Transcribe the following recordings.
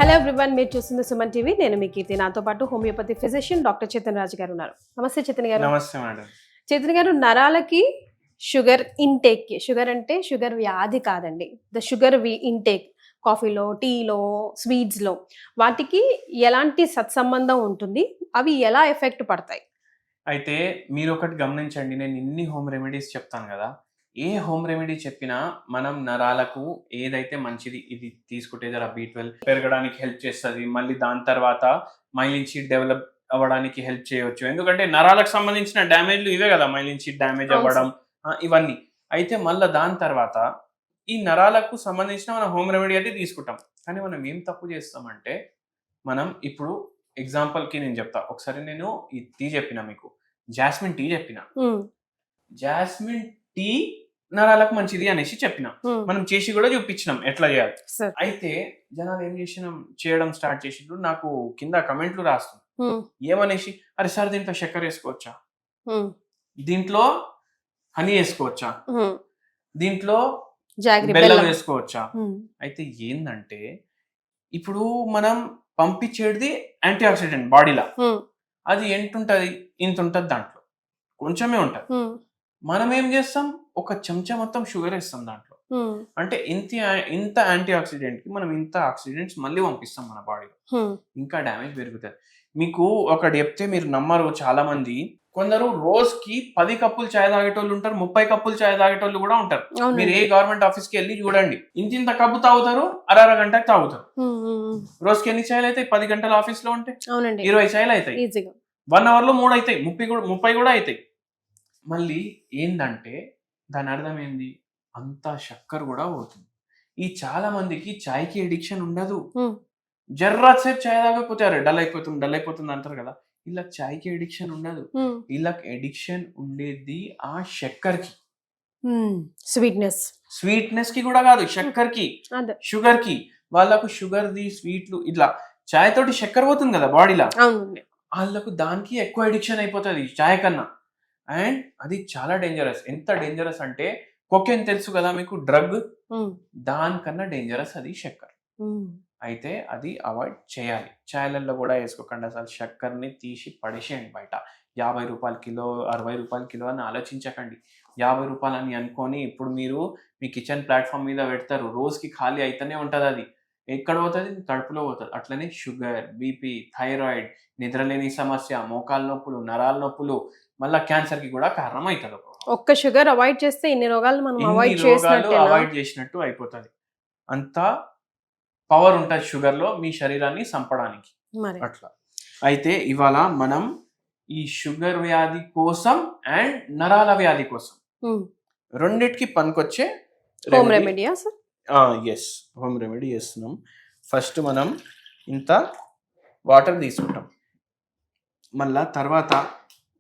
Hello everyone, మీరు చూస్తుంది Suman TV. నేను మీ కీర్తి. నాతో పాటు హోమియోపతి ఫిజిషియన్ డాక్టర్ చేతన్ రాజు గారు ఉన్నారు. నమస్తే చేతన్ గారు. నమస్తే మేడం. చేతన్ గారు, నరాలకి షుగర్ ఇంటేక్, షుగర్ అంటే షుగర్ వ్యాధి కాదండి, ద షుగర్ ఇంటేక్, కాఫీలో, టీలో, స్వీట్స్లో, వాటికి ఎలాంటి సత్సంబంధం ఉంటుంది? అవి ఎలా ఎఫెక్ట్ పడతాయి? అయితే మీరు ఒకటి గమనించండి, నేను ఇన్ని హోమ్ రెమెడీస్ చెప్తాను కదా, ఏ హోమ్ రెమెడీ చెప్పినా మనం నరాలకు ఏదైతే మంచిది ఇది తీసుకుంటే జర B12 పెరగడానికి హెల్ప్ చేస్తుంది, మళ్ళీ దాని తర్వాత మైలిన్ షీట్ డెవలప్ అవ్వడానికి హెల్ప్ చేయవచ్చు. ఎందుకంటే నరాలకు సంబంధించిన డ్యామేజ్లు ఇవే కదా, మైలిన్ షీట్ డ్యామేజ్ అవ్వడం ఇవన్నీ. అయితే మళ్ళీ దాని తర్వాత ఈ నరాలకు సంబంధించిన మనం హోమ్ రెమెడీ అయితే తీసుకుంటాం. కానీ మనం ఏం తప్పు చేస్తామంటే, మనం ఇప్పుడు ఎగ్జాంపుల్కి నేను చెప్తా. ఒకసారి నేను ఈ టీ చెప్పిన, మీకు జాస్మిన్ టీ చెప్పిన, జాస్మిన్ టీ నరాలకు మంచిది అనేసి చెప్పినాం. మనం చేసి కూడా చూపించినాం ఎట్లా చేయాలి. అయితే జనాలు ఏం చేయడం స్టార్ట్ చేసిండ్రు, నాకు కింద కమెంట్లు రాస్తుంది ఏమనేసి, అరే సార్ దీంట్లో చక్కెర వేసుకోవచ్చా, దీంట్లో హనీ వేసుకోవచ్చా, దీంట్లో బెల్లం వేసుకోవచ్చా? అయితే ఏందంటే, ఇప్పుడు మనం పంపించేది యాంటీ ఆక్సిడెంట్ బాడీలో, అది ఎంతుంటది, ఇంత ఉంటది, దాంట్లో కొంచెమే ఉంటది. మనం ఏం చేస్తాం, ఒక చెంచా మొత్తం షుగర్ వేస్తాం దాంట్లో. అంటే ఇంత యాంటీ ఆక్సిడెంట్ కి మనం ఇంత ఆక్సిడెంట్స్ మళ్ళీ పంపిస్తాం మన బాడీలో, ఇంకా డ్యామేజ్ పెరుగుతుంది. మీకు ఒకటి చెప్తే మీరు నమ్మరు, చాలా మంది, కొందరు రోజుకి 10 కప్పులు చాయ్ తాగేటోళ్ళు ఉంటారు, 30 కప్పులు చాయ్ తాగేటోళ్ళు కూడా ఉంటారు. మీరు ఏ గవర్నమెంట్ ఆఫీస్ కి వెళ్ళి చూడండి, ఇంత కప్పు తాగుతారు, అర గంటకు తాగుతారు. రోజుకి ఎన్ని చాయలు అవుతాయి? 10 గంటల ఆఫీస్ లో ఉంటే 20 చాయలు అవుతాయి, 1 అవర్ లో 3 అవుతాయి, 30 కూడా అవుతాయి. మళ్ళీ ఏందంటే దాని అర్థం ఏంది, అంతా చక్కెర కూడా పోతుంది. ఈ చాలా మందికి చాయ్కి ఎడిక్షన్ ఉండదు, జర్రాసేపు చాయ్ తాగకపోతే డల్ అయిపోతుంది అంటారు కదా, ఇలా చాయ్కి ఎడిక్షన్ ఉండదు. వీళ్ళకి ఎడిక్షన్ ఉండేది ఆ చక్కెరకి, స్వీట్నెస్ కి కూడా కాదు, చక్కెరకి, షుగర్ కి. వాళ్ళకు షుగర్ది, స్వీట్లు, ఇట్లా చాయ్ తోటి చక్కెర పోతుంది కదా బాడీలో, వాళ్ళకు దానికి ఎక్కువ ఎడిక్షన్ అయిపోతుంది చాయ్ కన్నా. అండ్ అది చాలా డేంజరస్. ఎంత డేంజరస్ అంటే, కొకెన్ తెలుసు కదా మీకు, డ్రగ్, దానికన్నా డేంజరస్ అది చక్కెర. అయితే అది అవాయిడ్ చేయాలి. చాయ్లలో కూడా వేసుకోకండి, అసలు చక్కెరని తీసి పడేసేయండి బయట. 50 రూపాయల కిలో, 60 రూపాయల కిలో అని ఆలోచించకండి. 50 రూపాయలు అని అనుకొని ఇప్పుడు మీరు మీ కిచెన్ ప్లాట్ఫామ్ మీద పెడతారు, రోజుకి ఖాళీ అయితేనే ఉంటుంది. అది ఎక్కడ పోతుంది? కడుపులో పోతుంది. అట్లనే షుగర్, బీపీ, థైరాయిడ్, నిద్రలేని సమస్య, మోకాల నొప్పులు, నరాల నొప్పులు, మళ్ళీ క్యాన్సర్ కి కూడా కారణం అవుతుంది. ఒక్క షుగర్ అవాయిడ్ చేస్తే ఇన్ని రోగాలు మనం అవాయిడ్ చేసినట్టు అయిపోతుంది. అంత పవర్ ఉంటుంది షుగర్ లో మీ శరీరాన్ని చంపడానికి. అట్లా అయితే ఇవాళ మనం ఈ షుగర్ వ్యాధి కోసం అండ్ నరాల వ్యాధి కోసం రెండిటికి పనికొచ్చే హోమ్ రెమెడీ హోమ్ రెమెడీ చేస్తున్నాం. ఫస్ట్ మనం ఇంత వాటర్ తీసుకుంటాం. మళ్ళా తర్వాత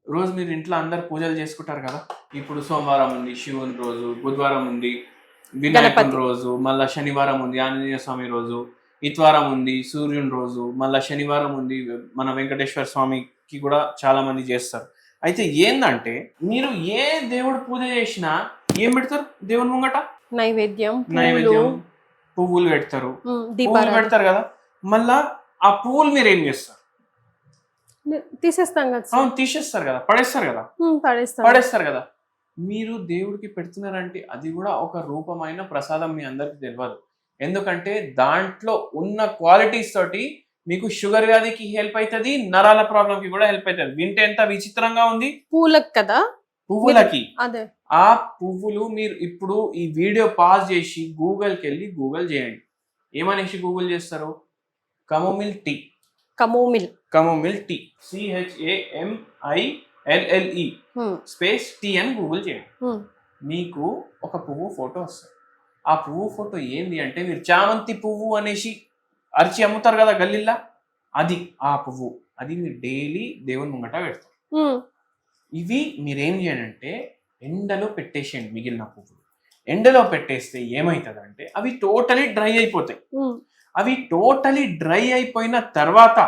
రోజు మీరు ఇంట్లో అందరు పూజలు చేసుకుంటారు కదా, ఇప్పుడు సోమవారం ఉంది శివుని రోజు, బుధవారం ఉంది వినాయకుని రోజు, మళ్ళా శనివారం ఉంది ఆంజనేయ స్వామి రోజు, ఇతవారం ఉంది సూర్యుని రోజు, మళ్ళా శనివారం ఉంది మన వెంకటేశ్వర స్వామికి కూడా చాలా మంది చేస్తారు. అయితే ఏందంటే, మీరు ఏ దేవుడు పూజ చేసినా ఏం పెడతారు దేవుని ముంగట? నైవేద్యం, పువ్వులు పెడతారు, పువ్వులు పెడతారు కదా. మళ్ళా ఆ పువ్వులు మీరు ఏం చేస్తారు? తీసేస్తాం కదా. అవును, తీసేస్తారు కదా, పడేస్తారు కదా. మీరు దేవుడికి పెడుతున్నారంటే అది కూడా ఒక రూపమైన ప్రసాదం, మీ అందరికి తెలియదు. ఎందుకంటే దాంట్లో ఉన్న క్వాలిటీస్ తోటి మీకు షుగర్ వ్యాధికి హెల్ప్ అవుతుంది, నరాల ప్రాబ్లం కి కూడా హెల్ప్ అవుతుంది. వింటే ఎంత విచిత్రంగా ఉంది. పూలకు కదా, పువ్వులకి. ఆ పువ్వులు మీరు ఇప్పుడు ఈ వీడియో పాజ్ చేసి గూగుల్కి వెళ్ళి గూగుల్ చేయండి. ఏమనేసి గూగుల్ చేస్తారు? Chamomile tea, chamomile tea, CHAMILLE space tea అని గూగుల్ చేయండి. మీకు ఒక పువ్వు ఫోటో వస్తుంది. ఆ పువ్వు ఫోటో ఏంది అంటే, మీరు చామంతి పువ్వు అనేసి అరిచి అమ్ముతారు కదా గల్లీలా, అది ఆ పువ్వు. అది మీరు డైలీ దేవుని ముంగట పెడతారు. ఇవి మీరేం చేయండి, ఎండలో పెట్టేసేయండి. మిగిలిన పువ్వులు ఎండలో పెట్టేస్తే ఏమవుతుందంటే అవి టోటలీ డ్రై అయిపోతాయి. అవి టోటలీ డ్రై అయిపోయిన తర్వాత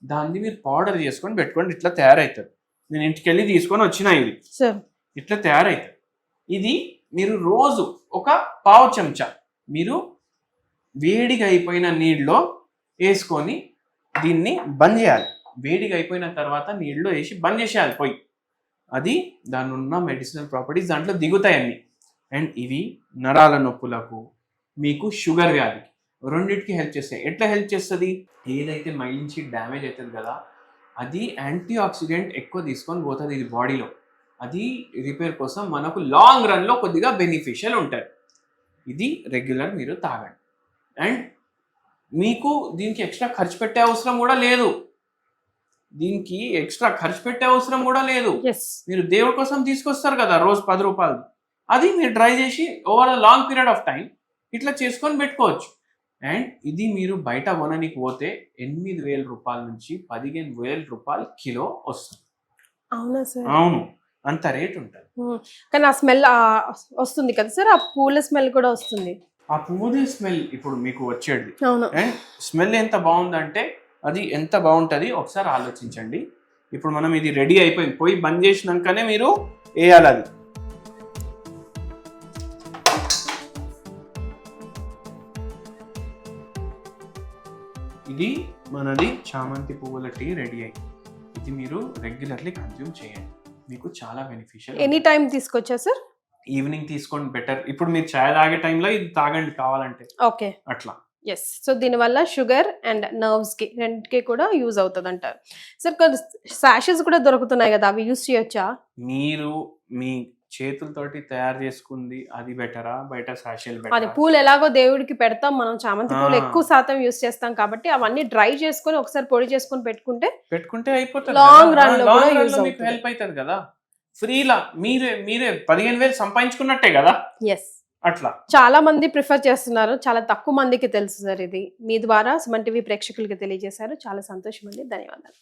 దాన్ని మీరు పౌడర్ చేసుకొని పెట్టుకోండి. ఇట్లా తయారవుతుంది. నేను ఇంటికి వెళ్ళి తీసుకొని వచ్చిన, ఇది ఇట్లా తయారవుతుంది. ఇది మీరు రోజు ఒక పావు చెంచా మీరు వేడిగా అయిపోయిన నీళ్ళలో వేసుకొని దీన్ని బంద్ చేయాలి. వేడిగా అయిపోయిన తర్వాత నీళ్ళు వేసి బంద్ చేసేయాలి పొయ్యి. అది దాని ఉన్న మెడిసినల్ ప్రాపర్టీస్ దాంట్లో దిగుతాయన్ని. అండ్ ఇవి నరాల నొప్పులకు, మీకు షుగర్ వ్యాధికి, రెండింటికి హెల్ప్ చేస్తాయి. ఎట్లా హెల్ప్ చేస్తుంది? ఏదైతే మైండ్ నుంచి డ్యామేజ్ అవుతుంది కదా, అది యాంటీ ఆక్సిడెంట్ ఎక్కువ తీసుకొని పోతుంది ఇది బాడీలో. అది రిపేర్ కోసం మనకు లాంగ్ రన్లో కొద్దిగా బెనిఫిషియల్ ఉంటుంది. ఇది రెగ్యులర్ మీరు తాగండి. అండ్ మీకు దీనికి ఎక్స్ట్రా ఖర్చు పెట్టే అవసరం కూడా లేదు. మీరు దేవుడి కోసం తీసుకొస్తారు కదా రోజు 10 రూపాయలు, అది మీరు డ్రై చేసి over long period of time ఇట్లా చేసుకొని పెట్టుకోవచ్చు. అండ్ ఇది మీరు బయట కొనడానికి పోతే 8,000 రూపాయల నుంచి 15,000 రూపాయలు కిలో వస్తుంది. అవునా సార్? అవును, అంత రేట్ ఉంటుంది. కానీ ఆ స్మెల్ వస్తుంది కదా సార్, ఆ పూల స్మెల్ కూడా వస్తుంది. ఆ పువ్వుది స్మెల్ ఇప్పుడు మీకు వచ్చేది. అవును. అండ్ స్మెల్ ఎంత బాగుందంటే అది ఎంత బాగుంటుంది ఒకసారి ఆలోచించండి. ఇప్పుడు మనం ఇది రెడీ అయిపోయింది, పోయి బంద్ చేసినాకనే మీరు వేయాలి. అది ఇది మనది చామంతి పువ్వుల టీ రెడీ అయ్యింది. ఇది మీరు రెగ్యులర్లీ కన్జ్యూమ్ చేయండి, మీకు చాలా బెనిఫిషియల్. ఎనీ టైం తీసుకొచ్చా సార్? ఈవినింగ్ తీసుకోండి బెటర్. ఇప్పుడు మీరు చాయ్ తాగే టైంలో ఇది తాగండి కావాలంటే. ఓకే, అట్లా. ఎస్. సో దీనివల్ల షుగర్ అండ్ నర్వ్స్కి రెండుకి కూడా యూజ్ అవుతుంది అంటారు సార్. సాషెస్ కూడా దొరుకుతున్నాయి కదా, అవి యూజ్ చేయొచ్చా? మీరు మీ చేతులతోటి తయారు చేసుకుంది అది బెటరా, బయట సాషెల్ అది బెటరా? పూలు ఎలాగో దేవుడికి పెడతాం మనం, చామంతి పూలు ఎక్కువ శాతం యూజ్ చేస్తాం కాబట్టి అవన్నీ డ్రై చేసుకొని ఒకసారి పొడి చేసుకొని పెట్టుకుంటే అయిపోతుంది. లాంగ్ రన్ లో కూడా యూజ్ మీకు అవుతుంది. హెల్ప్ అవుతుంది కదా. ఫ్రీలా మీరే 15,000 సంపాదించుకున్నట్టే కదా. ఎస్. అట్లా చాలా మంది ప్రిఫర్ చేస్తున్నారు, చాలా తక్కువ మందికి తెలుసు సార్. ఇది మీ ద్వారా సుమన్ టీవీ ప్రేక్షకులకి తెలియజేశారు. చాలా సంతోషం అండి, ధన్యవాదాలు.